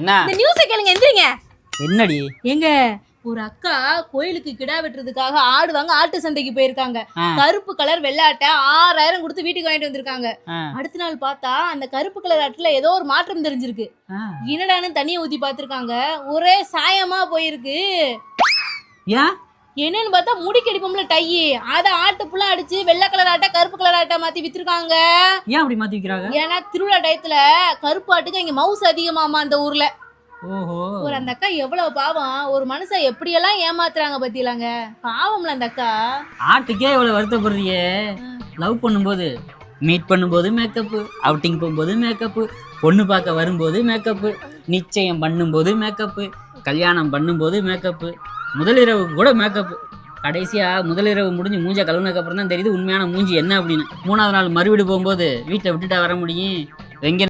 என்ன இந்த நியூஸை கேளுங்க, எந்திரிங்க. என்னடி எங்க ஒரு அக்கா கோயிலுக்கு கிடா வெட்டுறதுக்காக ஆடு வாங்க ஆட்டு சந்தைக்கு போயிருக்காங்க. கருப்பு கலர் வெள்ளாட்டை 6000 கொடுத்து வீட்டுக்கு வாங்கிட்டு வந்திருக்காங்க. அடுத்த நாள் பார்த்தா அந்த கருப்பு கலர் ஆட்டுல ஏதோ ஒரு மாற்றம் தெரிஞ்சிருக்கு. என்னடான்னு தண்ணியை ஊத்தி பாத்துருக்காங்க, ஒரே சாயமா போயிருக்கு. ஏன் என்னன்னு பார்த்தா முடிக்கடிப்போம்ல டை, அத ஆட்டு புள்ள அடிச்சு வெள்ளை கலர் ஆட்டை கருப்பு கலர் ஆட்டை மாத்தி வித்துருக்காங்க. ஏன் அப்படி மாத்தி வைக்கிறாங்க? ஏன்னா திருவிழா டயத்துல கருப்பு ஆட்டுக்கு இங்க மவுசு அதிகமாமா அந்த ஊர்ல. ஓஹோ, ஒரு அந்த அக்கா எவ்வளவு பாவம், ஒரு மனுஷன் எப்படியெல்லாம் ஏமாத்துறாங்க பத்திலாங்க, பாவம்ல அந்த அக்கா. ஆட்டுக்கே இவ்வளவு வருத்தப்படுறியே. லவ் பண்ணும்போது மீட் பண்ணும்போது மேக்கப்பு, அவுட்டிங் போகும்போது மேக்கப்பு, பொண்ணு பார்க்க வரும்போது மேக்கப்பு, நிச்சயம் பண்ணும்போது மேக்கப்பு, கல்யாணம் பண்ணும்போது மேக்கப்பு, முதலிரவு கூட மேக்கப்பு. கடைசியா முதலிரவு முடிஞ்சு மூஞ்ச கழுவுனதுக்கு அப்புறம் தான் தெரியுது உண்மையான மூஞ்சி என்ன அப்படின்னு. 3வது நாள் மறுவீடு போகும்போது வீட்டை விட்டுட்டா வர முடியும்? வெங்க